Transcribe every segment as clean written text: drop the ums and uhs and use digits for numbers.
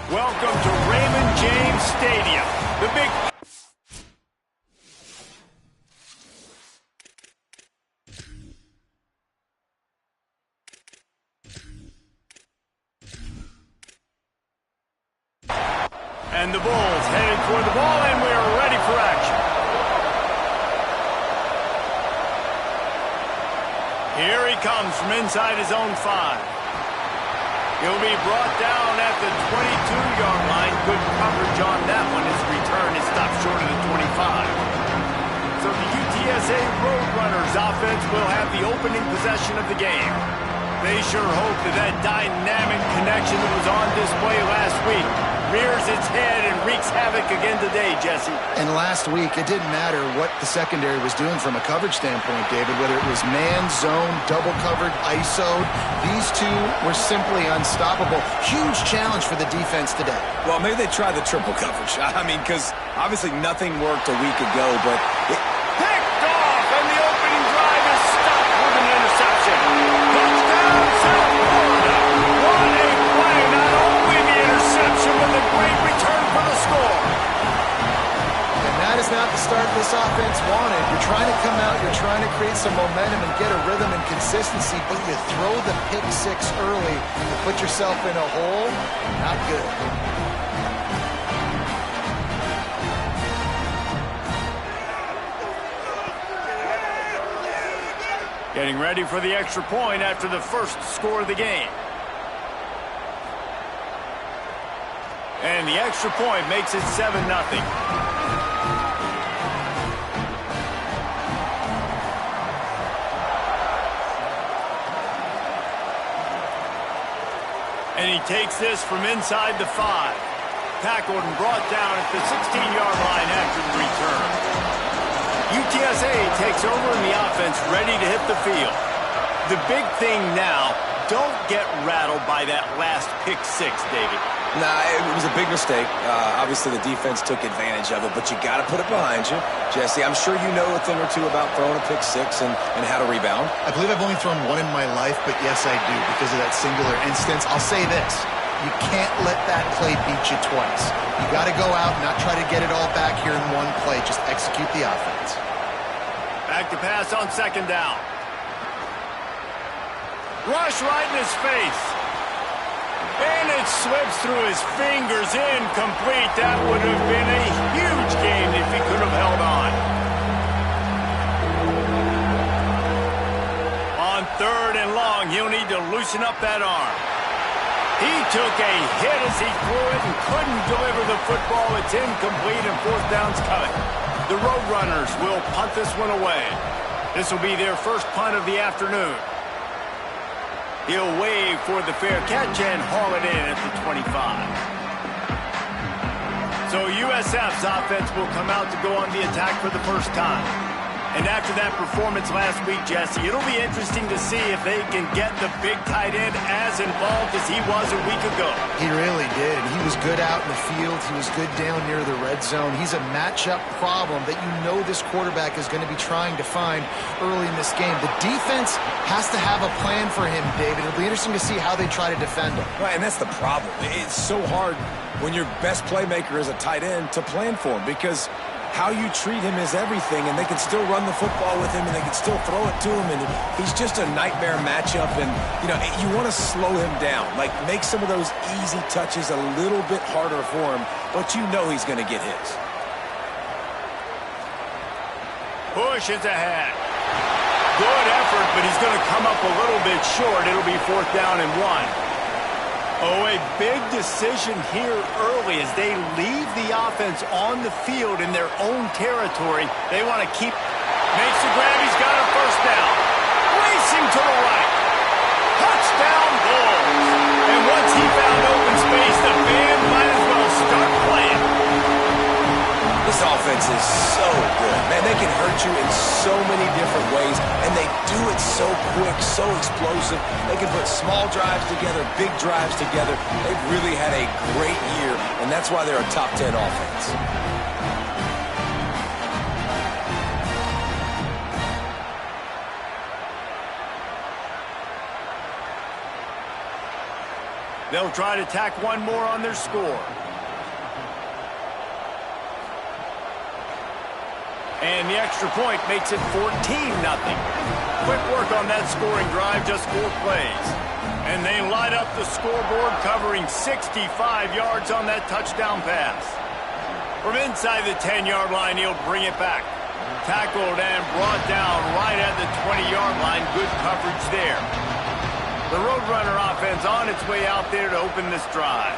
Welcome to Raymond James Stadium. The big... And the Bulls headed toward the ball, and we are ready for action. Here he comes from inside his own 5. He'll be brought down at the 22-yard line. Good coverage on that one. His return is stopped short of the 25. So the UTSA Roadrunners offense will have the opening possession of the game. They sure hope that dynamic connection that was on display last week rears its head and wreaks havoc again today, Jesse. And last week, it didn't matter what the secondary was doing from a coverage standpoint, David, whether it was man, zone, double covered, ISO'd. These two were simply unstoppable. Huge challenge for the defense today. Well, maybe they tried the triple coverage. I mean, because obviously nothing worked a week ago, but... Picked off, and the opening drive is stopped with an interception. Touchdown, South Florida. What a play, not only the interception, but the great return for the score. And that is not the start this offense wanted. You're trying to come out, you're trying to create some momentum and get a rhythm and consistency, but you throw the pick 6 early to put yourself in a hole. Not good. Getting ready for the extra point after the first score of the game. And the extra point makes it 7-0. And he takes this from inside the 5. Tackled and brought down at the 16-yard line after the return. UTSA takes over in the offense, ready to hit the field. The big thing now, don't get rattled by that last pick 6, David. Nah, it was a big mistake. Obviously, the defense took advantage of it, but you got to put it behind you. Jesse, I'm sure you know a thing or two about throwing a pick 6 and how to rebound. I believe I've only thrown one in my life, but yes, I do, because of that singular instance. I'll say this. You can't let that play beat you twice. You got to go out and not try to get it all back here in one play. Just execute the offense. Back to pass on 2nd down. Rush right in his face. And it slips through his fingers, incomplete. That would have been a huge game if he could have held on. On 3rd and long, he'll need to loosen up that arm. He took a hit as he threw it and couldn't deliver the football. It's incomplete and 4th down's coming. The Roadrunners will punt this one away. This will be their first punt of the afternoon. He'll wave for the fair catch and haul it in at the 25. So USF's offense will come out to go on the attack for the first time. And after that performance last week, Jesse, it'll be interesting to see if they can get the big tight end as involved as he was a week ago. He really did. He was good out in the field. He was good down near the red zone. He's a matchup problem that you know this quarterback is going to be trying to find early in this game. The defense has to have a plan for him, David. It'll be interesting to see how they try to defend him. Right, and that's the problem. It's so hard when your best playmaker is a tight end to plan for him, because how you treat him is everything, and they can still run the football with him, and they can still throw it to him, and he's just a nightmare matchup. And, you know, you want to slow him down, like make some of those easy touches a little bit harder for him, but you know he's going to get his. Push is ahead. Good effort, but he's going to come up a little bit short. It'll be 4th down and 1. Oh, a big decision here early as they leave the offense on the field in their own territory. They want to keep... Makes the grab. He's got a 1st down. Racing to the right. Touchdown Bulls. And once he found open space, the band might as well start playing. This offense is so good. Man, they can hurt you in so many different ways, and they do it so quick, so explosive. They can put small drives together, big drives together. They've really had a great year, and that's why they're a top 10 offense. They'll try to tack one more on their score. And the extra point makes it 14-0. Quick work on that scoring drive, just 4 plays. And they light up the scoreboard, covering 65 yards on that touchdown pass. From inside the 10-yard line, he'll bring it back. Tackled and brought down right at the 20-yard line. Good coverage there. The Roadrunner offense on its way out there to open this drive.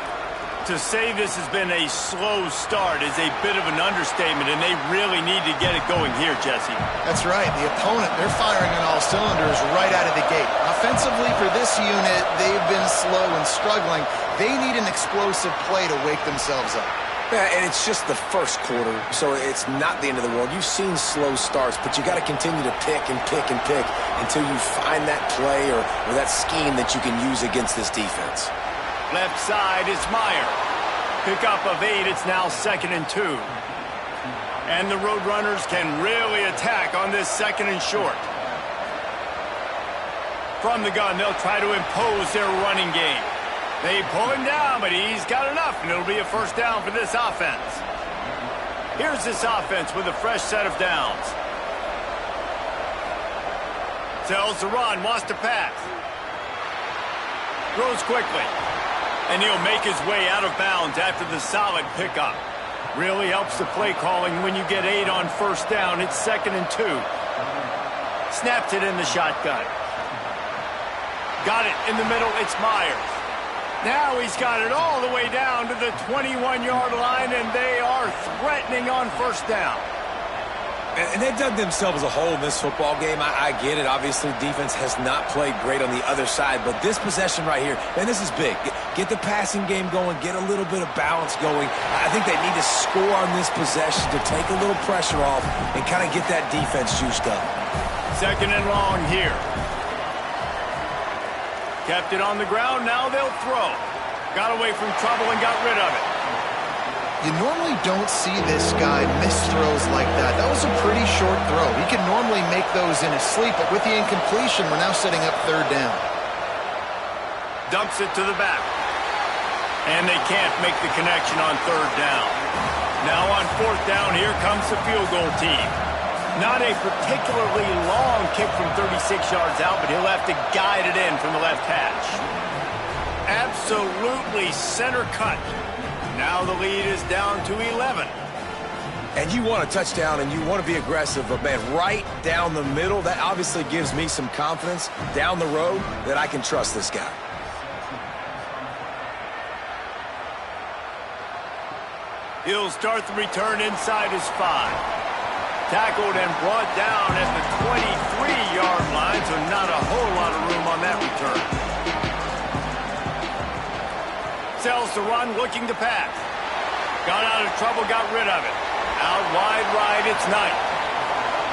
To say this has been a slow start is a bit of an understatement, and they really need to get it going here, Jesse. That's right. The opponent, they're firing on all cylinders right out of the gate. Offensively for this unit, they've been slow and struggling. They need an explosive play to wake themselves up. Yeah, and it's just the first quarter, so it's not the end of the world. You've seen slow starts, but you got to continue to pick and pick and pick until you find that play or that scheme that you can use against this defense. Left side is Meyer. Pickup of 8, it's now 2nd and 2. And the Roadrunners can really attack on this 2nd and short. From the gun, they'll try to impose their running game. They pull him down, but he's got enough, and it'll be a first down for this offense. Here's this offense with a fresh set of downs. Tells to run, wants to pass. Throws quickly. And he'll make his way out of bounds after the solid pickup. Really helps the play calling when you get 8 on first down. It's 2nd and 2. Snapped it in the shotgun. Got it in the middle. It's Myers. Now he's got it all the way down to the 21-yard line, and they are threatening on first down. And they've dug themselves a hole in this football game. I get it. Obviously, defense has not played great on the other side. But this possession right here, man, this is big. Get the passing game going. Get a little bit of balance going. I think they need to score on this possession to take a little pressure off and kind of get that defense juiced up. 2nd and long here. Kept it on the ground. Now they'll throw. Got away from trouble and got rid of it. You normally don't see this guy miss throws like that. That was a pretty short throw. He can normally make those in his sleep, but with the incompletion, we're now setting up 3rd down. Dumps it to the back. And they can't make the connection on 3rd down. Now on 4th down, here comes the field goal team. Not a particularly long kick from 36 yards out, but he'll have to guide it in from the left hash. Absolutely center cut. Now the lead is down to 11. And you want a touchdown and you want to be aggressive, but man, right down the middle, that obviously gives me some confidence down the road that I can trust this guy. He'll start the return inside his 5. Tackled and brought down at the 23-yard line, so not a whole lot of room on that return. Sells to run, looking to pass. Got out of trouble, got rid of it. Out wide right, it's Knight.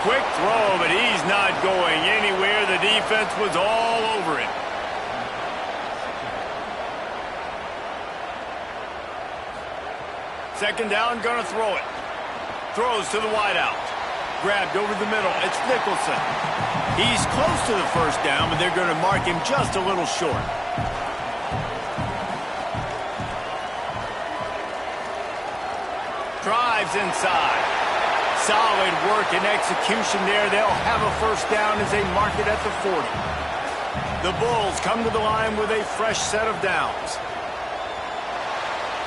Quick throw, but he's not going anywhere. The defense was all over him. Second down, gonna throw it. Throws to the wideout. Grabbed over the middle. It's Nicholson. He's close to the first down, but they're going to mark him just a little short. Drives inside. Solid work and execution there. They'll have a first down as they mark it at the 40. The Bulls come to the line with a fresh set of downs.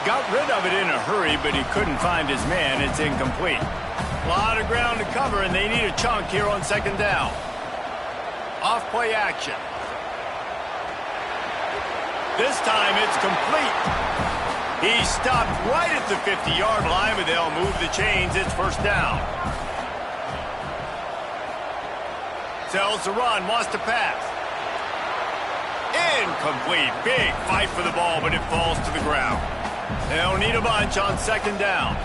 Got rid of it in a hurry, but he couldn't find his man. It's incomplete. A lot of ground to cover, and they need a chunk here on 2nd down. Off-play action. This time it's complete. He stopped right at the 50-yard line, but they'll move the chains. It's first down. Tells to run, wants to pass. Incomplete. Big fight for the ball, but it falls to the ground. They'll need a bunch on 2nd down.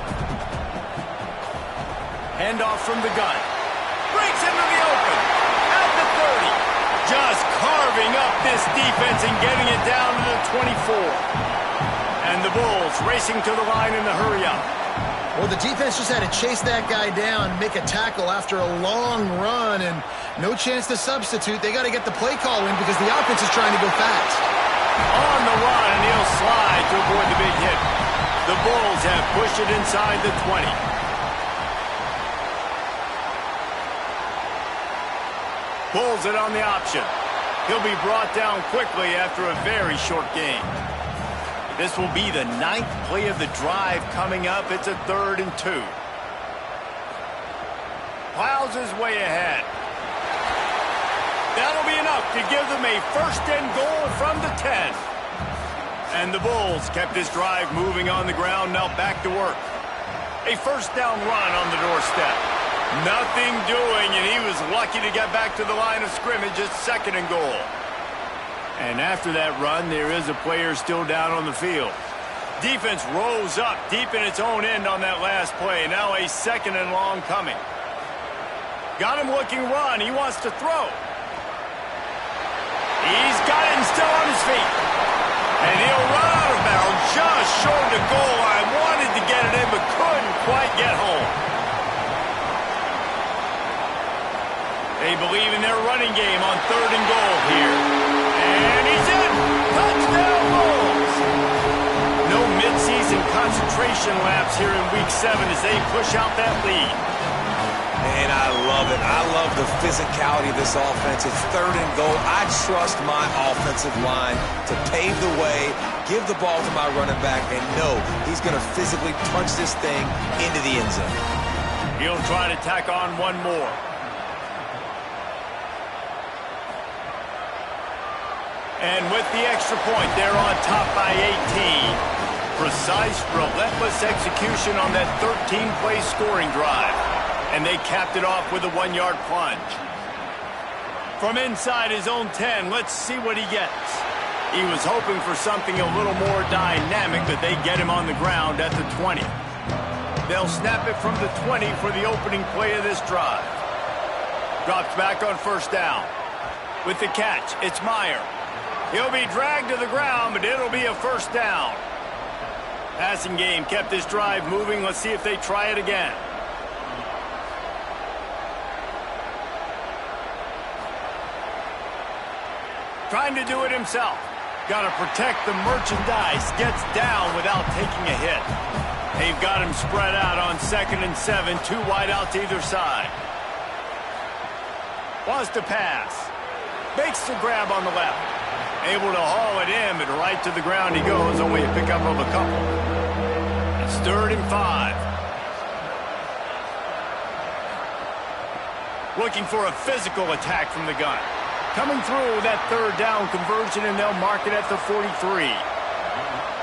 Handoff from the gun. Breaks into the open. At the 30. Just carving up this defense and getting it down to the 24. And the Bulls racing to the line in the hurry-up. Well, the defense just had to chase that guy down, make a tackle after a long run, and no chance to substitute. They got to get the play call in because the offense is trying to go fast. On the run, and he'll slide to avoid the big hit. The Bulls have pushed it inside the 20. Pulls it on the option. He'll be brought down quickly after a very short game. This will be the 9th play of the drive coming up. It's a 3rd and 2. Plows his way ahead. That'll be enough to give them a 1st and goal from the 10. And the Bulls kept this drive moving on the ground. Now back to work. A 1st down run on the doorstep. Nothing doing, and he was lucky to get back to the line of scrimmage at 2nd and goal. And after that run, there is a player still down on the field. Defense rose up deep in its own end on that last play. Now a 2nd and long coming. Got him looking run. He wants to throw. He's got it and still on his feet. And he'll run out of bounds just short of the goal line. Wanted to get it in but couldn't quite get home. They believe in their running game on 3rd and goal here. And he's in. Touchdown Bulls. No midseason concentration laps here in Week 7 as they push out that lead. And I love it. I love the physicality of this offense. It's 3rd and goal. I trust my offensive line to pave the way, give the ball to my running back, and know he's going to physically punch this thing into the end zone. He'll try to tack on one more. And with the extra point, they're on top by 18. Precise, relentless execution on that 13-play scoring drive. And they capped it off with a 1-yard plunge. From inside his own 10, let's see what he gets. He was hoping for something a little more dynamic, but they get him on the ground at the 20. They'll snap it from the 20 for the opening play of this drive. Drops back on 1st down. With the catch, it's Meyer. He'll be dragged to the ground, but it'll be a 1st down. Passing game kept this drive moving. Let's see if they try it again. Trying to do it himself. Got to protect the merchandise. Gets down without taking a hit. They've got him spread out on 2nd and 7. 2 wide out to either side. Wants to pass. Makes the grab on the left. Able to haul it in, but right to the ground he goes. Only a pickup of a couple. It's 3rd and 5. Looking for a physical attack from the gun. Coming through that 3rd down conversion, and they'll mark it at the 43.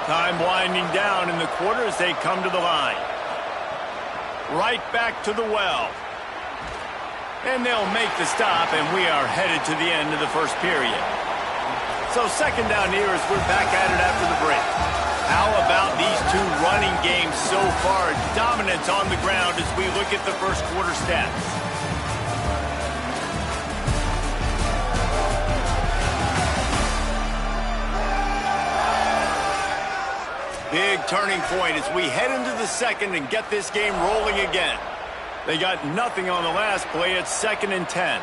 Time winding down in the quarter as they come to the line. Right back to the well. And they'll make the stop, and we are headed to the end of the 1st period. So 2nd down here as we're back at it after the break. How about these 2 running games so far? Dominance on the ground as we look at the 1st quarter stats. Big turning point as we head into the 2nd and get this game rolling again. They got nothing on the last play. It's 2nd and 10.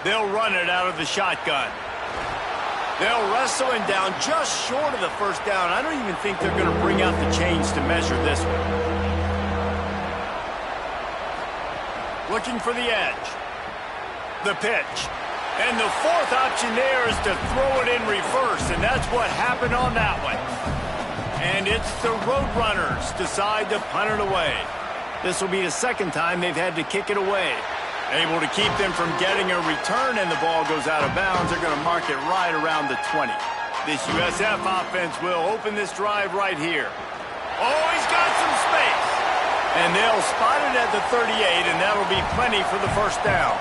They'll run it out of the shotgun. They'll wrestle him down just short of the 1st down. I don't even think they're going to bring out the chains to measure this one. Looking for the edge. The pitch. And the 4th option there is to throw it in reverse, and that's what happened on that one. And it's the Roadrunners decide to punt it away. This will be the 2nd time they've had to kick it away. Able to keep them from getting a return, and the ball goes out of bounds. They're going to mark it right around the 20. This USF offense will open this drive right here. Oh, he's got some space. And they'll spot it at the 38, and that'll be plenty for the 1st down.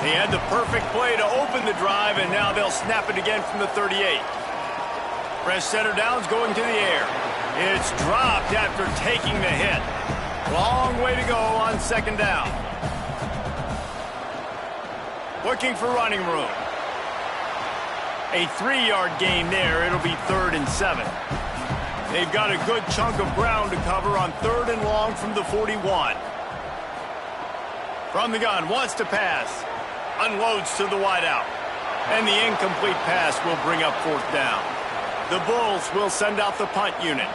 They had the perfect play to open the drive, and now they'll snap it again from the 38. Fresh center down's going to the air. It's dropped after taking the hit. Long way to go on 2nd down. Looking for running room. A 3-yard gain there. It'll be 3rd and 7. They've got a good chunk of ground to cover on 3rd and long from the 41. From the gun, wants to pass. Unloads to the wideout. And the incomplete pass will bring up fourth down. The Bulls will send out the punt unit.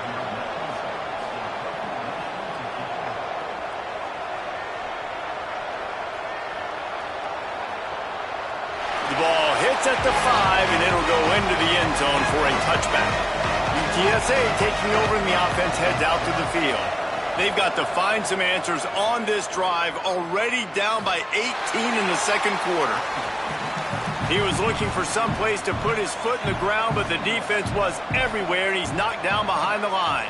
The ball hits at the 5, and it'll go into the end zone for a touchback. UTSA taking over, and the offense heads out to the field. They've got to find some answers on this drive, already down by 18 in the second quarter. He was looking for some place to put his foot in the ground, but the defense was everywhere, and he's knocked down behind the line.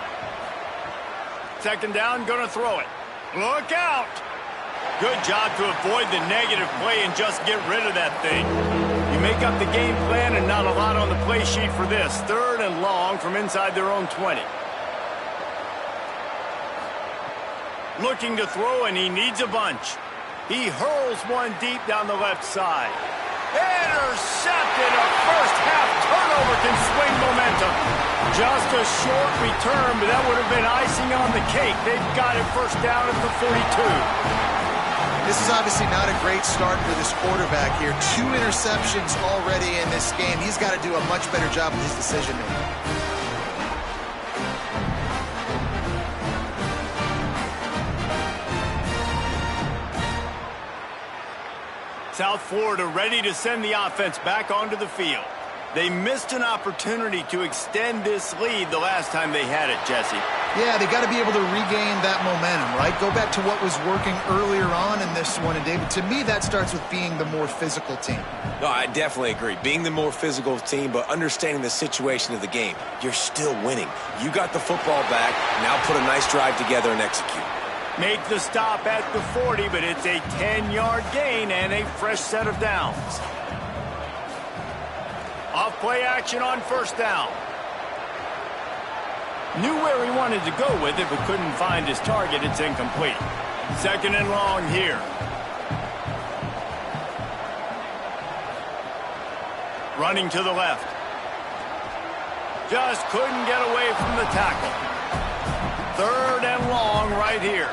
Second down, gonna throw it. Look out! Good job to avoid the negative play and just get rid of that thing. You make up the game plan and not a lot on the play sheet for this. Third and long from inside their own 20. Looking to throw, and he needs a bunch. He hurls one deep down the left side. Intercepted. A first-half turnover can swing momentum. Just a short return, but that would have been icing on the cake. They've got it first down at the 42. This is obviously not a great start for this quarterback here. 2 interceptions already in this game. He's got to do a much better job with his decision-making. South Florida ready to send the offense back onto the field. They missed an opportunity to extend this lead the last time they had it, Jesse. Yeah, they got to be able to regain that momentum, right? Go back to what was working earlier on in this one. And, David, to me, that starts with being the more physical team. No, I definitely agree. Being the more physical team, but understanding the situation of the game. You're still winning. You got the football back. Now put a nice drive together and execute. Make the stop at the 40, but it's a 10-yard gain and a fresh set of downs. Off play action on first down. Knew where he wanted to go with it, but couldn't find his target. It's incomplete. Second and long here. Running to the left. Just couldn't get away from the tackle. Third and long right here.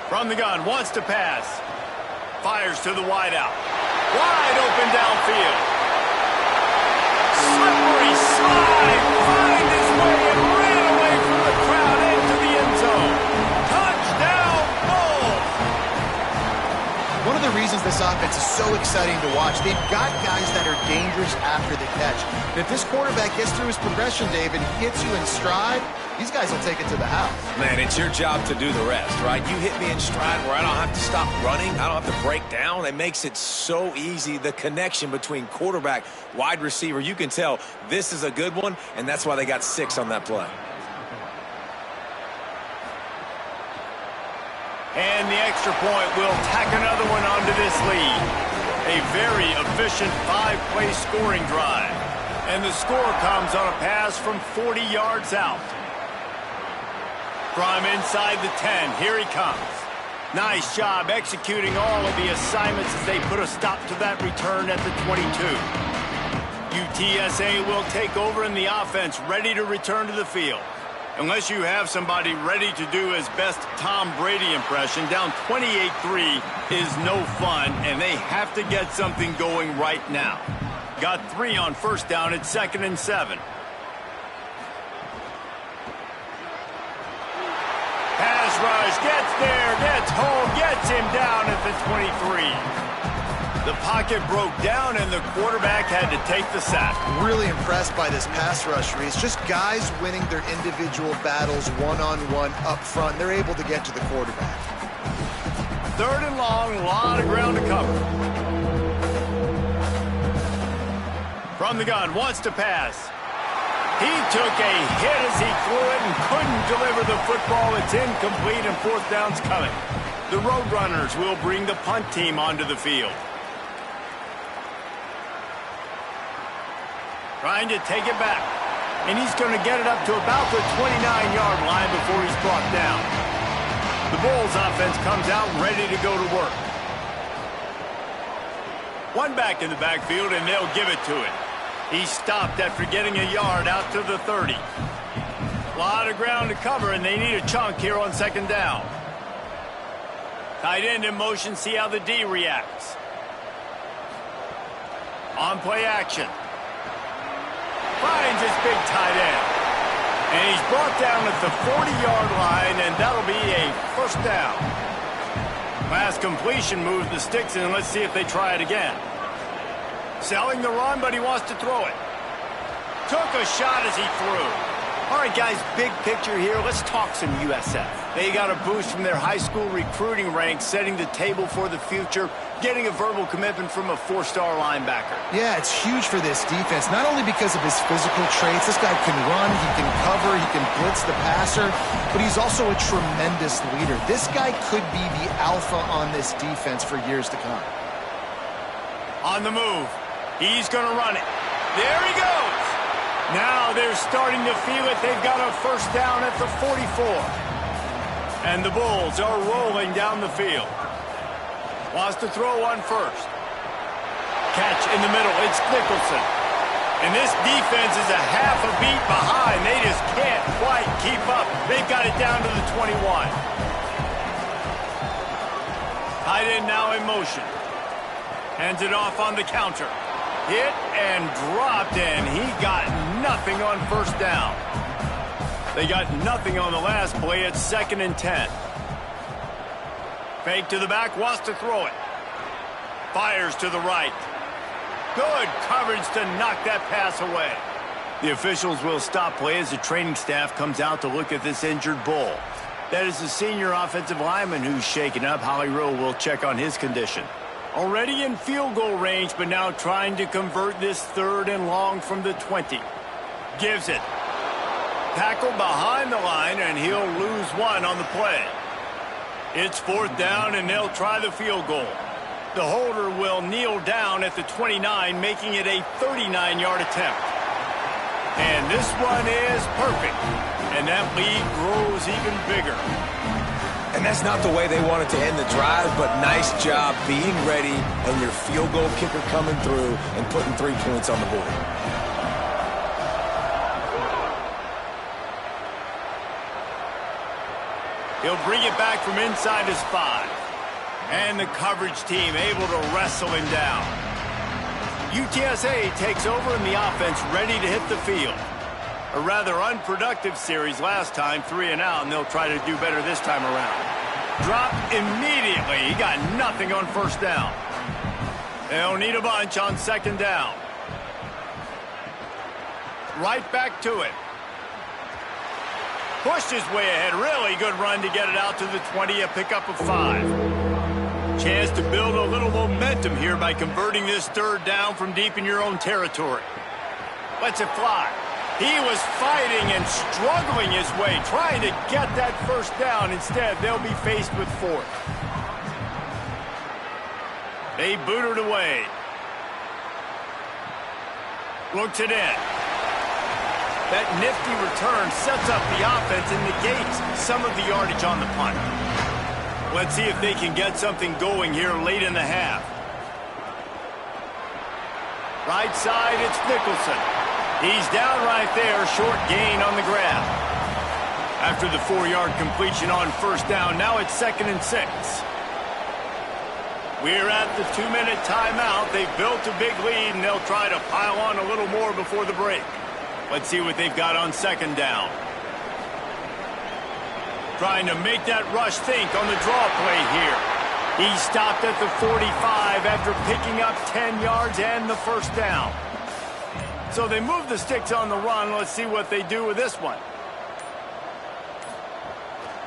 From the gun, wants to pass. Fires to the wideout. Wide open downfield. Slippery slide. Find his way and ran away from the crowd into the end zone. Touchdown, Bulls. One of the reasons this offense is so exciting to watch, they've got guys that are dangerous after the catch. And if this quarterback gets through his progression, David, he gets you in stride, these guys will take it to the house. Man, it's your job to do the rest, right? You hit me in stride where I don't have to stop running. I don't have to break down. It makes it so easy. The connection between quarterback, wide receiver, you can tell this is a good one, and that's why they got 6 on that play. And the extra point will tack another one onto this lead. A very efficient 5-play scoring drive. And the score comes on a pass from 40 yards out. From inside the 10, here he comes. Nice job executing all of the assignments as they put a stop to that return at the 22. UTSA will take over in the offense, ready to return to the field. Unless you have somebody ready to do his best Tom Brady impression, down 28-3 is no fun, and they have to get something going right now. Got 3 on first down at 2nd and 7. Pass rush, gets there, gets home, gets him down at the 23. The pocket broke down, and the quarterback had to take the sack. Really impressed by this pass rush, Reese. Just guys winning their individual battles one-on-one up front. They're able to get to the quarterback. Third and long, a lot of ground to cover. From the gun, wants to pass. He took a hit as he threw it and couldn't deliver the football. It's incomplete, and fourth down's coming. The Roadrunners will bring the punt team onto the field. Trying to take it back. And he's going to get it up to about the 29-yard line before he's brought down. The Bulls offense comes out ready to go to work. One back in the backfield, and they'll give it to him. He stopped after getting a yard out to the 30. A lot of ground to cover, and they need a chunk here on second down. Tight end in motion, see how the D reacts. On play action. Finds his big tight end. And he's brought down at the 40-yard line, and that'll be a first down. Last completion moves the sticks in. Let's see if they try it again. Selling the run, but he wants to throw it. Took a shot as he threw. All right, guys, big picture here. Let's talk some USF. They got a boost from their high school recruiting ranks, setting the table for the future, getting a verbal commitment from a 4-star linebacker. Yeah, it's huge for this defense, not only because of his physical traits. This guy can run, he can cover, he can blitz the passer, but he's also a tremendous leader. This guy could be the alpha on this defense for years to come. On the move. He's going to run it. There he goes. Now they're starting to feel it. They've got a first down at the 44. And the Bulls are rolling down the field. Wants to throw one first. Catch in the middle. It's Nicholson. And this defense is a half a beat behind. They just can't quite keep up. They've got it down to the 21. Tight end now in motion. Hands it off on the counter. Hit and dropped, and he got nothing on first down. They got nothing on the last play. It's 2nd and 10. Fake to the back, wants to throw it. Fires to the right. Good coverage to knock that pass away. The officials will stop play as the training staff comes out to look at this injured Bull. That is the senior offensive lineman who's shaken up. Holly Rowe will check on his condition. Already in field goal range, but now trying to convert this 3rd and long from the 20. Gives it. Tackled behind the line, and he'll lose one on the play. It's 4th down, and they'll try the field goal. The holder will kneel down at the 29, making it a 39-yard attempt. And this one is perfect, and that lead grows even bigger. And that's not the way they wanted to end the drive, but nice job being ready and your field goal kicker coming through and putting 3 points on the board. He'll bring it back from inside his 5. And the coverage team able to wrestle him down. UTSA takes over in the offense, ready to hit the field. A rather unproductive series last time, 3 and out, and they'll try to do better this time around. Dropped immediately. He got nothing on first down. They'll need a bunch on 2nd down. Right back to it. Pushed his way ahead. Really good run to get it out to the 20, a pickup of 5. Chance to build a little momentum here by converting this 3rd down from deep in your own territory. Lets it fly. He was fighting and struggling his way, trying to get that first down. Instead, they'll be faced with 4th. They boot it away. Looks it in. That nifty return sets up the offense and negates some of the yardage on the punt. Let's see if they can get something going here late in the half. Right side, it's Nicholson. He's down right there, short gain on the grab. After the 4-yard completion on first down, now it's 2nd and 6. We're at the 2-minute timeout. They've built a big lead, and they'll try to pile on a little more before the break. Let's see what they've got on 2nd down. Trying to make that rush think on the draw play here. He stopped at the 45 after picking up 10 yards and the first down. So they move the sticks on the run. Let's see what they do with this one.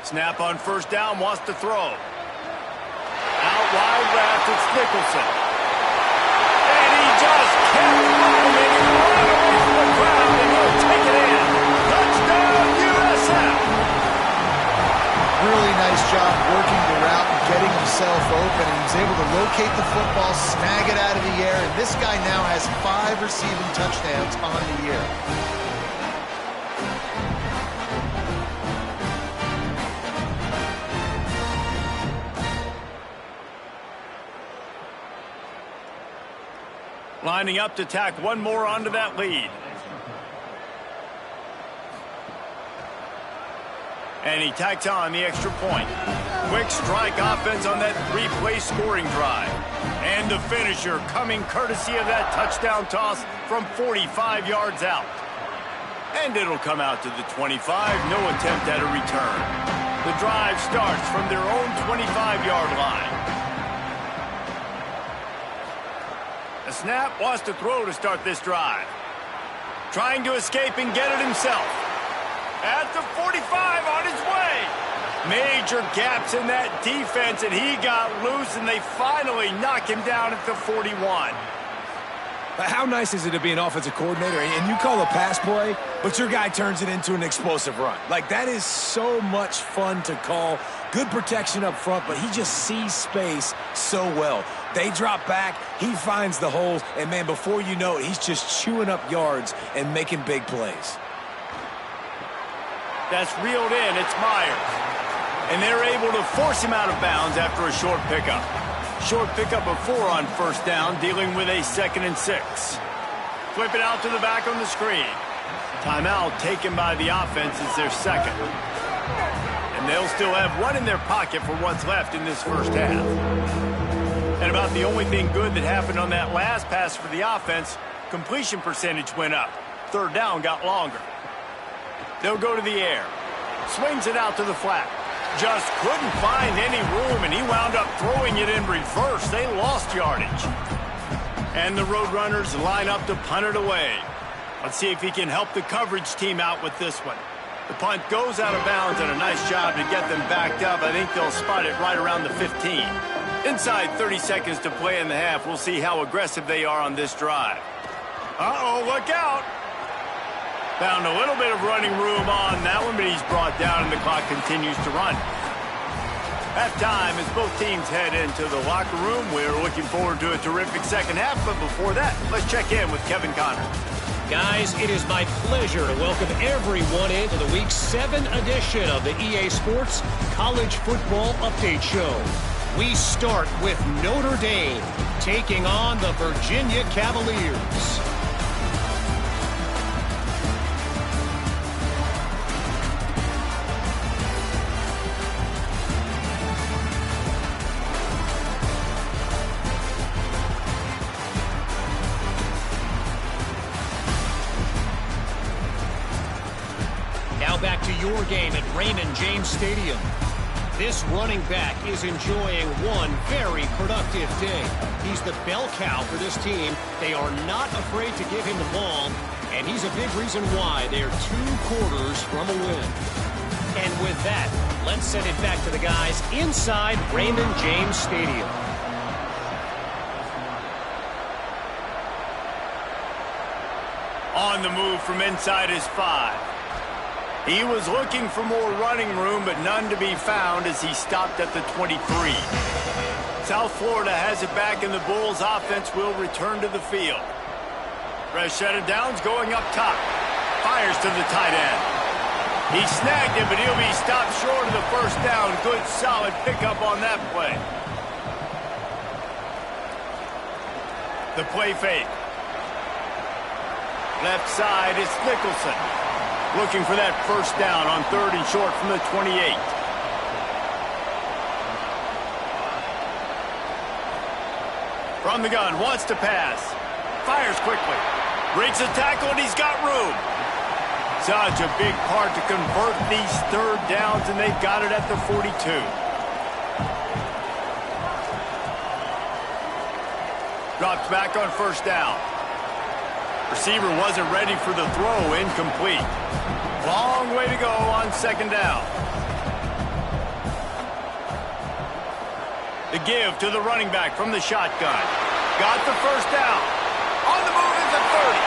Snap on first down, wants to throw. Out wide left, it's Nicholson. And he just kept running and run away from the ground, and he'll take it in. Touchdown, USF! Really nice job working the route and getting himself open. And he was able to locate the football, snag it out of the air, and this guy now has 5 receiving touchdowns on the year. Lining up to tack one more onto that lead. And he tacks on the extra point. quick strike offense on that three-play scoring drive. And the finisher coming courtesy of that touchdown toss from 45 yards out. And it'll come out to the 25, no attempt at a return. The drive starts from their own 25-yard line. The snap wants to throw to start this drive. Trying to escape and get it himself. At the 45 on his way. Major gaps in that defense, and he got loose, and they finally knock him down at the 41. How nice is it to be an offensive coordinator and you call a pass play, but your guy turns it into an explosive run? Like, that is so much fun to call. Good protection up front, but he just sees space so well. They drop back, he finds the holes, and, man, before you know it, he's just chewing up yards and making big plays. That's reeled in. It's Myers. And they're able to force him out of bounds after a short pickup. Short pickup of 4 on first down, dealing with a 2nd and 6. Flip it out to the back on the screen. Timeout taken by the offense is their second. And they'll still have one in their pocket for what's left in this first half. And about the only thing good that happened on that last pass for the offense, completion percentage went up. Third down got longer. They'll go to the air. Swings it out to the flat. Just couldn't find any room, and he wound up throwing it in reverse. They lost yardage. And the Roadrunners line up to punt it away. Let's see if he can help the coverage team out with this one. The punt goes out of bounds, and a nice job to get them backed up. I think they'll spot it right around the 15. Inside 30 seconds to play in the half. We'll see how aggressive they are on this drive. Uh-oh, look out. Found a little bit of running room on that one, but he's brought down and the clock continues to run. Halftime as both teams head into the locker room. We're looking forward to a terrific second half, but before that, let's check in with Kevin Conner. Guys, it is my pleasure to welcome everyone into the Week 7 edition of the EA Sports College Football Update Show. We start with Notre Dame taking on the Virginia Cavaliers. Back to your game at Raymond James Stadium. This running back is enjoying one very productive day. He's the bell cow for this team. They are not afraid to give him the ball, and he's a big reason why they're 2 quarters from a win. And with that, let's send it back to the guys inside Raymond James Stadium. On the move from inside his 5. He was looking for more running room, but none to be found as he stopped at the 23. South Florida has it back, and the Bulls offense will return to the field. Fresh set of downs going up top. Fires to the tight end. He snagged it, but he'll be stopped short of the first down. Good, solid pickup on that play. The play fake. Left side is Nicholson. Looking for that first down on 3rd and short from the 28. From the gun, wants to pass. Fires quickly. Breaks a tackle, and he's got room. Such a big part to convert these 3rd downs, and they've got it at the 42. Drops back on first down. Receiver wasn't ready for the throw, incomplete. Long way to go on 2nd down. The give to the running back from the shotgun. Got the first down. On the move is the 30.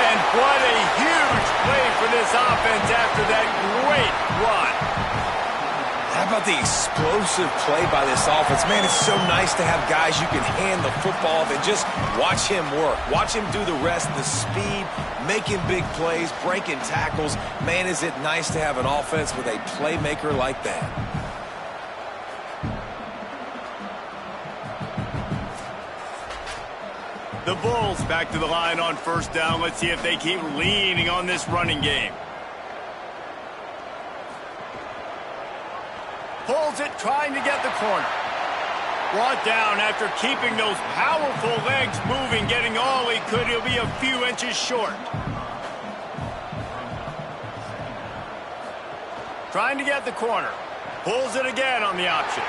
And what a huge play for this offense after that great run. How about the explosive play by this offense? Man, it's so nice to have guys you can hand the football off and just watch him work. Watch him do the rest, the speed, making big plays, breaking tackles. Man, is it nice to have an offense with a playmaker like that. The Bulls back to the line on first down. Let's see if they keep leaning on this running game. Pulls it, trying to get the corner. Brought down after keeping those powerful legs moving, getting all he could. He'll be a few inches short. Trying to get the corner. Pulls it again on the option.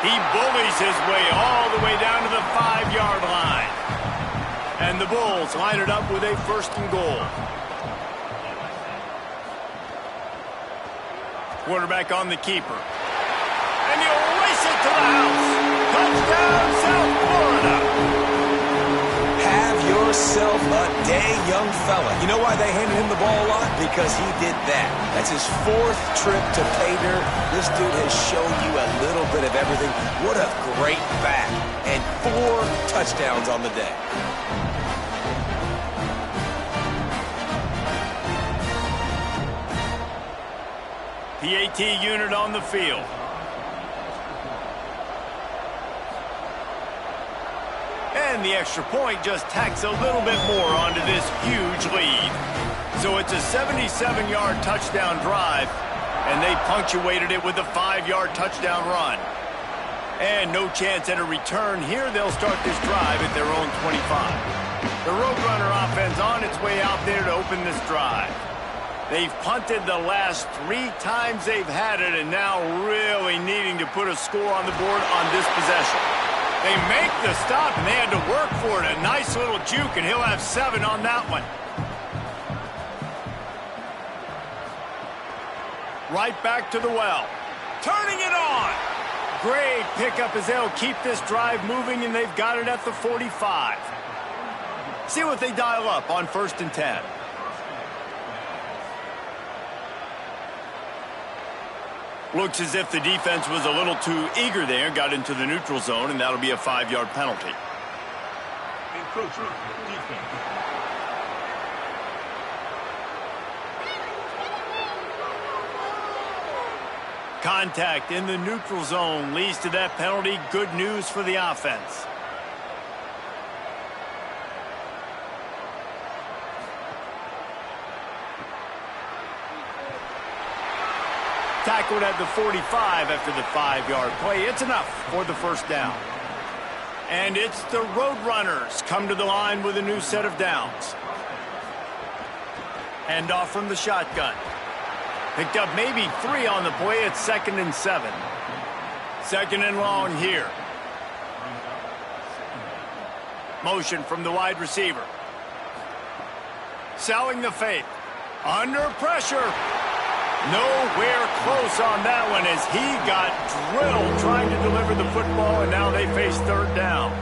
He bullies his way all the way down to the 5-yard line. And the Bulls line it up with a 1st and goal. Quarterback on the keeper. And he'll race it to the house. Touchdown, South Florida. Have yourself a day, young fella. You know why they handed him the ball a lot? Because he did that. That's his 4th trip to pay dirt. This dude has shown you a little bit of everything. What a great back. And 4 touchdowns on the day. PAT unit on the field. And the extra point just tacks a little bit more onto this huge lead. So it's a 77-yard touchdown drive, and they punctuated it with a 5-yard touchdown run. And no chance at a return here. They'll start this drive at their own 25. The Roadrunner offense on its way out there to open this drive. They've punted the last 3 times they've had it, and now really needing to put a score on the board on this possession. They make the stop, and they had to work for it. A nice little juke, and he'll have 7 on that one. Right back to the well. Turning it on. Great pickup as they'll keep this drive moving, and they've got it at the 45. See what they dial up on 1st and 10. Looks as if the defense was a little too eager there, got into the neutral zone, and that'll be a 5-yard penalty. Contact in the neutral zone leads to that penalty. Good news for the offense. Tackled at the 45 after the 5-yard play. It's enough for the 1st down. And it's the Roadrunners come to the line with a new set of downs. Hand off from the shotgun. Picked up maybe 3 on the play. It's 2nd and 7. 2nd and long here. Motion from the wide receiver. Selling the fake. Under pressure. Nowhere close on that one as he got drilled trying to deliver the football, and now they face 3rd down.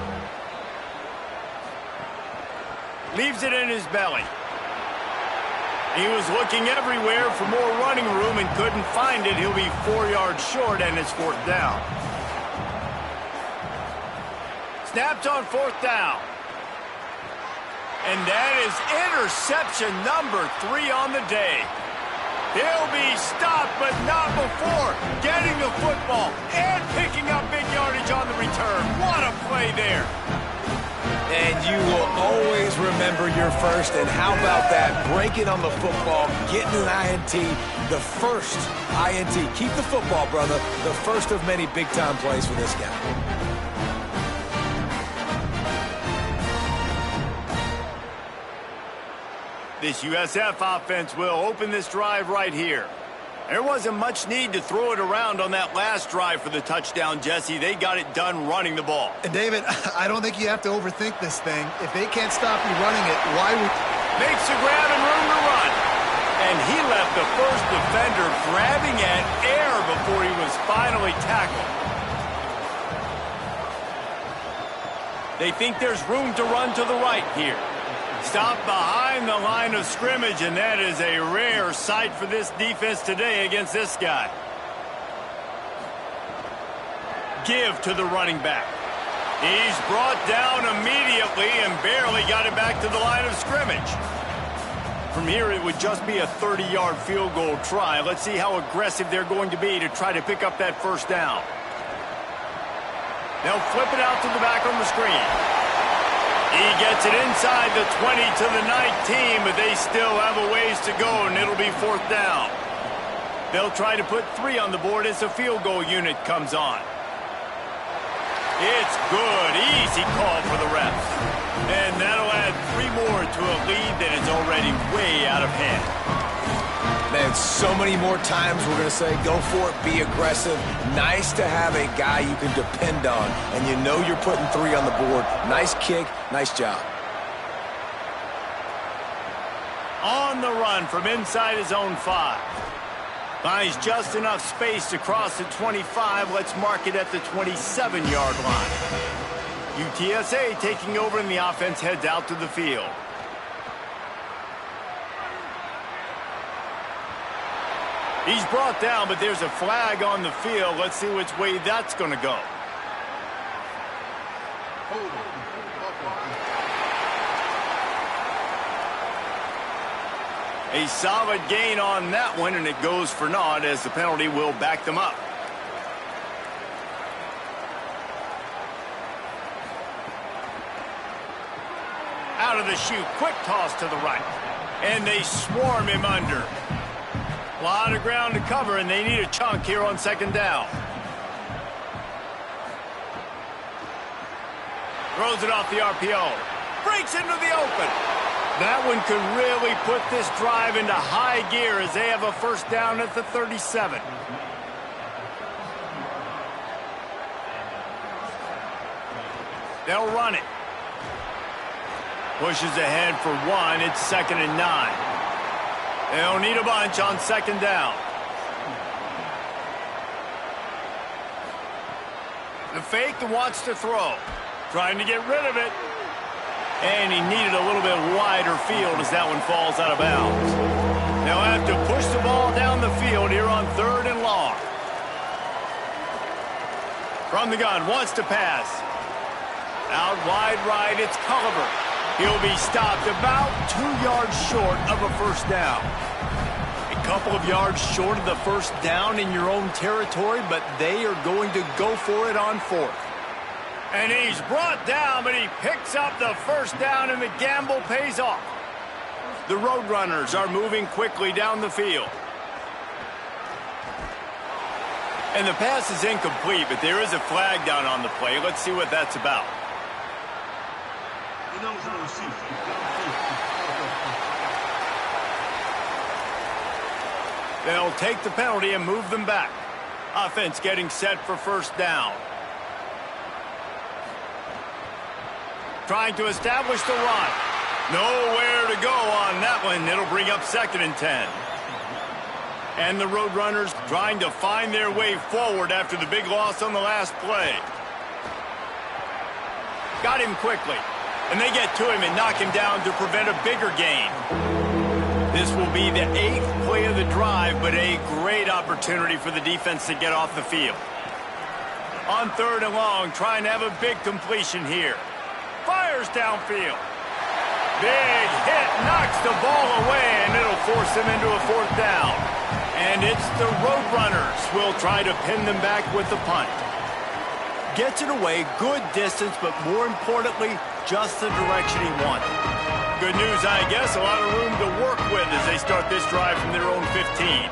Leaves it in his belly. He was looking everywhere for more running room and couldn't find it. He'll be 4 yards short, and it's 4th down. Snapped on 4th down. And that is interception number 3 on the day. He'll be stopped, but not before getting the football and picking up big yardage on the return. What a play there. And you will always remember your first. And how about that? Breaking on the football, getting an INT, the first INT. Keep the football, brother. The first of many big-time plays for this guy. This USF offense will open this drive right here. There wasn't much need to throw it around on that last drive for the touchdown, Jesse. They got it done running the ball. And David, I don't think you have to overthink this thing. If they can't stop you running it, why would... Makes a grab and room to run. And he left the first defender grabbing at air before he was finally tackled. They think there's room to run to the right here. Stop behind the line of scrimmage, and that is a rare sight for this defense today against this guy. Give to the running back. He's brought down immediately and barely got it back to the line of scrimmage. From here, it would just be a 30-yard field goal try. Let's see how aggressive they're going to be to try to pick up that 1st down. They'll flip it out to the back on the screen. He gets it inside the 20 to the 19, but they still have a ways to go, and it'll be 4th down. They'll try to put 3 on the board as the field goal unit comes on. It's good. Easy call for the refs. And that'll add 3 more to a lead that is already way out of hand. Man, so many more times we're going to say, go for it, be aggressive. Nice to have a guy you can depend on, and you know you're putting 3 on the board. Nice kick, nice job. On the run from inside his own 5. Finds just enough space to cross the 25. Let's mark it at the 27-yard line. UTSA taking over, and the offense heads out to the field. He's brought down, but there's a flag on the field. Let's see which way that's going to go. A solid gain on that one, and it goes for naught as the penalty will back them up. Out of the chute, quick toss to the right. And they swarm him under. A lot of ground to cover, and they need a chunk here on 2nd down. Throws it off the RPO. Breaks into the open. That one could really put this drive into high gear as they have a 1st down at the 37. They'll run it. Pushes ahead for 1. It's 2nd and 9. They'll need a bunch on 2nd down. The fake and wants to throw. Trying to get rid of it. And he needed a little bit wider field as that one falls out of bounds. They'll have to push the ball down the field here on 3rd and long. From the gun, wants to pass. Out wide right, it's Culliver. He'll be stopped about 2 yards short of a 1st down. A couple of yards short of the 1st down in your own territory, but they are going to go for it on 4th. And he's brought down, but he picks up the 1st down, and the gamble pays off. The Roadrunners are moving quickly down the field. And the pass is incomplete, but there is a flag down on the play. Let's see what that's about. They'll take the penalty and move them back. Offense getting set for 1st down. Trying to establish the run. Nowhere to go on that one. It'll bring up 2nd and 10. And the Roadrunners trying to find their way forward after the big loss on the last play. Got him quickly. And they get to him and knock him down to prevent a bigger gain. This will be the 8th play of the drive, but a great opportunity for the defense to get off the field. On 3rd and long, trying to have a big completion here. Fires downfield. Big hit, knocks the ball away, and it'll force him into a 4th down. And it's the Roadrunners who will try to pin them back with the punt. Gets it away, good distance, but more importantly, just the direction he wanted. Good news, I guess, a lot of room to work with as they start this drive from their own 15.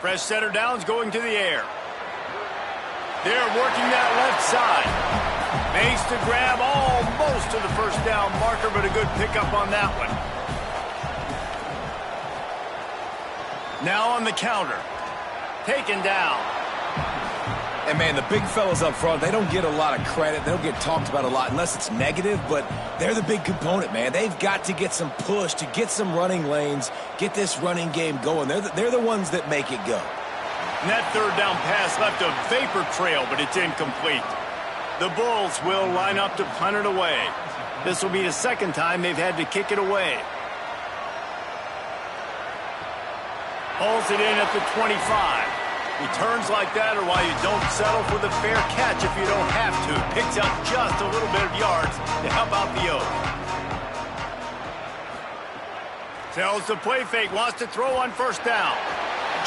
Fresh setter downs going to the air. They're working that left side. Makes the grab almost to the 1st down marker, but a good pickup on that one. Now on the counter. Taken down. And, man, the big fellas up front, they don't get a lot of credit. They don't get talked about a lot unless it's negative, but they're the big component, man. They've got to get some push, to get some running lanes, get this running game going. They're the ones that make it go. And that 3rd down pass left a vapor trail, but it's incomplete. The Bulls will line up to punt it away. This will be the 2nd time they've had to kick it away. Pulls it in at the 25. Returns like that are why you don't settle for the fair catch if you don't have to. Picks up just a little bit of yards to help out the O's. Tells the play fake, wants to throw on 1st down.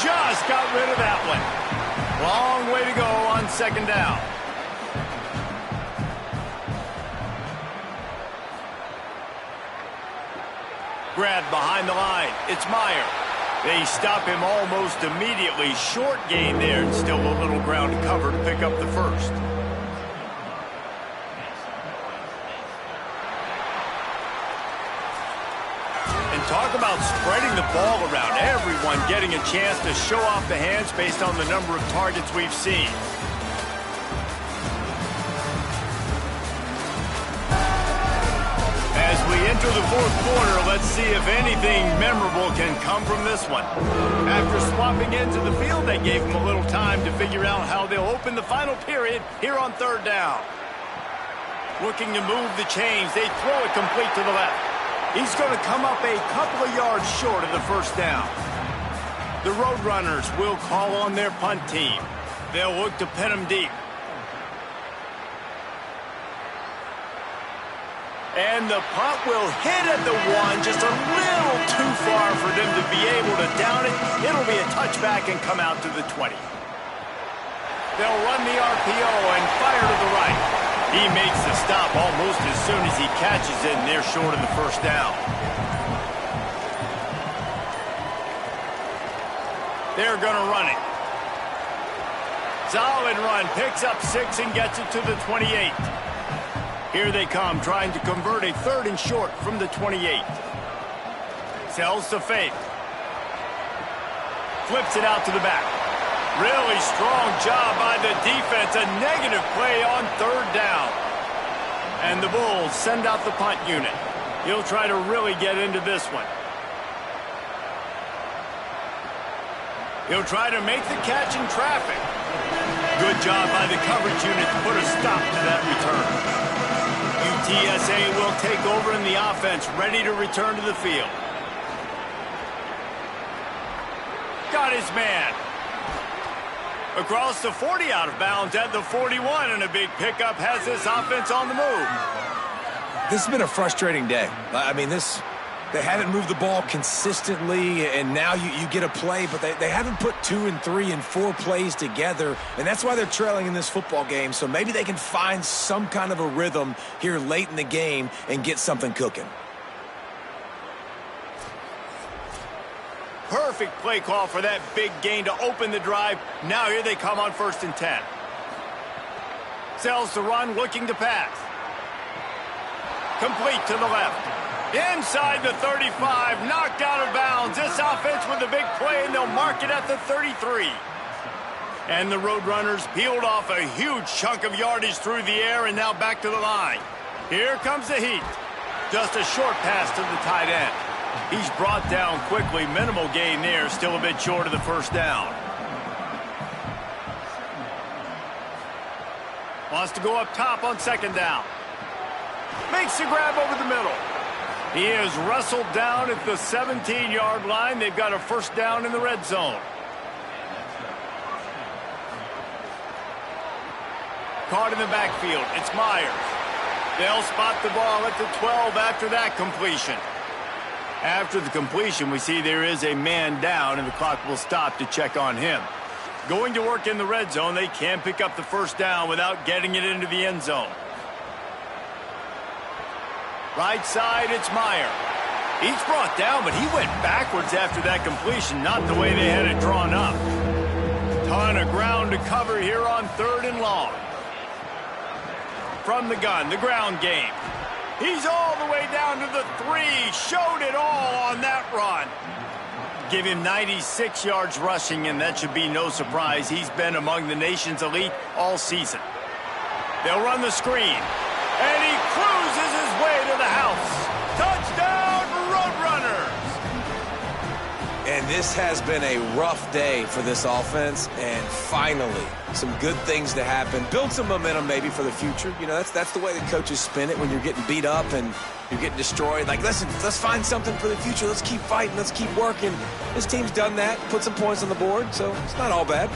Just got rid of that one. Long way to go on 2nd down. grabbed behind the line. It's Meyer. They stop him almost immediately. Short gain there, and still a little ground to cover to pick up the first. And talk about spreading the ball around. Everyone getting a chance to show off the hands based on the number of targets we've seen. As we enter the fourth quarter, let's see if anything memorable can come from this one. After swapping into the field, they gave him a little time to figure out how they'll open the final period here on third down. Looking to move the chains, they throw it complete to the left. He's going to come up a couple of yards short of the first down. The Roadrunners will call on their punt team. They'll look to pin him deep. And the punt will hit at the one, just a little too far for them to be able to down it. It'll be a touchback and come out to the 20. They'll run the RPO and fire to the right. He makes the stop almost as soon as he catches it, and they're short of the first down. They're going to run it. Solid run, picks up 6 and gets it to the 28. Here they come, trying to convert a third and short from the 28. Sells to fake. Flips it out to the back. Really strong job by the defense. A negative play on third down. And the Bulls send out the punt unit. He'll try to really get into this one. He'll try to make the catch in traffic. Good job by the coverage unit to put a stop to that return. UTSA will take over in the offense, ready to return to the field. Got his man. Across the 40, out of bounds at the 41, and a big pickup has this offense on the move. This has been a frustrating day. I mean, they haven't moved the ball consistently, and now you get a play, but they haven't put 2 and 3 and 4 plays together, and that's why they're trailing in this football game. So maybe they can find some kind of a rhythm here late in the game and get something cooking. Perfect play call for that big gain to open the drive. Now here they come on 1st and 10. Sells the run, looking to pass. Complete to the left. Inside the 35, knocked out of bounds. This offense with a big play, and they'll mark it at the 33. And the Roadrunners peeled off a huge chunk of yardage through the air, and now back to the line. Here comes the heat. Just a short pass to the tight end. He's brought down quickly. Minimal gain there, still a bit short of the first down. Wants to go up top on 2nd down. Makes the grab over the middle. He is wrestled down at the 17-yard line. They've got a first down in the red zone. Caught in the backfield. It's Myers. They'll spot the ball at the 12 after that completion. After the completion, we see there is a man down, and the clock will stop to check on him. Going to work in the red zone, they can pick up the first down without getting it into the end zone. Right side, it's Meyer. He's brought down, but he went backwards after that completion, not the way they had it drawn up. Ton of ground to cover here on 3rd and long. From the gun, the ground game. He's all the way down to the 3. Showed it all on that run. Give him 96 yards rushing, and that should be no surprise. He's been among the nation's elite all season. They'll run the screen. And he cruises his way to the house. Touchdown, Roadrunners! And this has been a rough day for this offense, and finally, some good things to happen. Build some momentum maybe for the future. You know, that's the way the coaches spin it when you're getting beat up and you're getting destroyed. Like, listen, let's find something for the future. Let's keep fighting. Let's keep working. This team's done that, put some points on the board, so it's not all bad.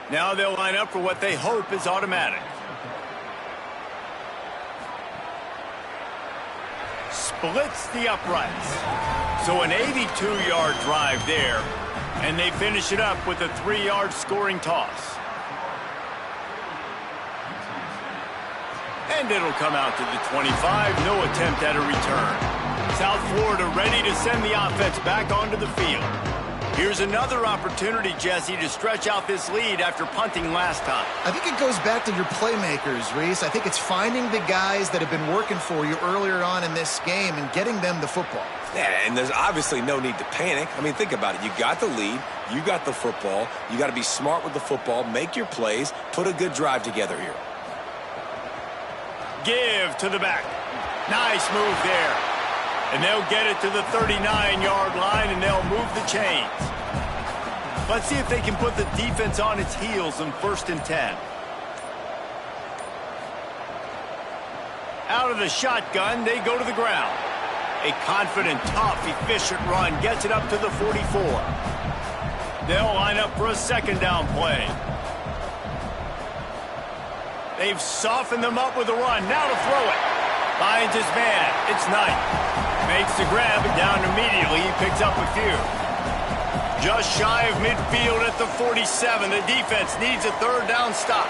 Now they'll line up for what they hope is automatic. Splits the uprights. So an 82-yard drive there, and they finish it up with a 3-yard scoring toss. And it'll come out to the 25. No attempt at a return. South Florida ready to send the offense back onto the field. Here's another opportunity, Jesse, to stretch out this lead after punting last time. I think it goes back to your playmakers, Reese. I think it's finding the guys that have been working for you earlier on in this game and getting them the football. Yeah, and there's obviously no need to panic. I mean, think about it. You got the lead. You got the football. You got to be smart with the football. Make your plays. Put a good drive together here. Give to the back. Nice move there. And they'll get it to the 39-yard line, and they'll move the chains. Let's see if they can put the defense on its heels in 1st and 10. Out of the shotgun, they go to the ground. A confident, tough, efficient run gets it up to the 44. They'll line up for a 2nd down play. They've softened them up with a run. Now to throw it. Finds his man. It's Knight. Makes the grab and down immediately. He picks up a few. Just shy of midfield at the 47. The defense needs a 3rd down stop.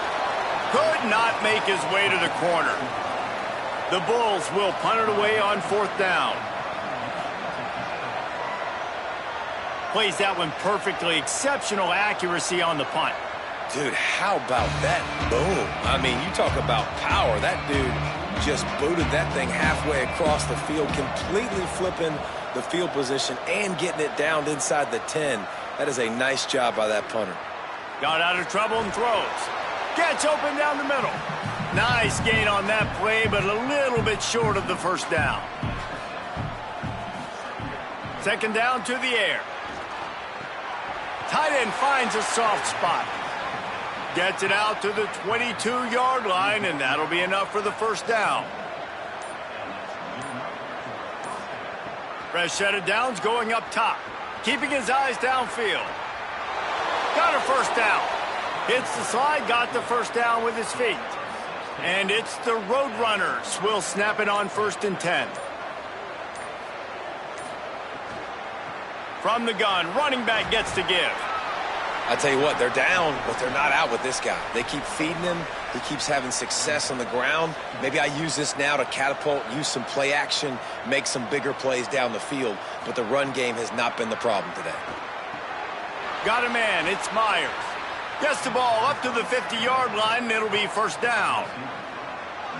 Could not make his way to the corner. The Bulls will punt it away on 4th down. Plays that one perfectly. Exceptional accuracy on the punt. Dude, how about that boom? I mean, you talk about power. That dude just booted that thing halfway across the field, completely flipping the field position and getting it down inside the 10. That is a nice job by that punter. Got out of trouble and throws. Gets open down the middle. Nice gain on that play, but a little bit short of the 1st down. 2nd down to the air. Tight end finds a soft spot. Gets it out to the 22-yard line, and that'll be enough for the 1st down. Fresh set of downs going up top. Keeping his eyes downfield. Got a 1st down. Hits the slide, got the 1st down with his feet. And it's the Roadrunners. Will snap it on 1st and 10. From the gun, running back gets to give. I tell you what, they're down, but they're not out with this guy. They keep feeding him. He keeps having success on the ground. Maybe I use this now to catapult, use some play action, make some bigger plays down the field. But the run game has not been the problem today. Got a man. It's Myers. Gets the ball up to the 50-yard line, and it'll be 1st down.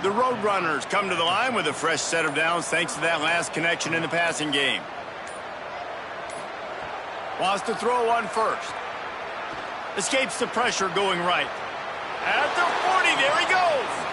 The Roadrunners come to the line with a fresh set of downs thanks to that last connection in the passing game. Wants to throw on 1st. Escapes the pressure going right. At the 40, there he goes.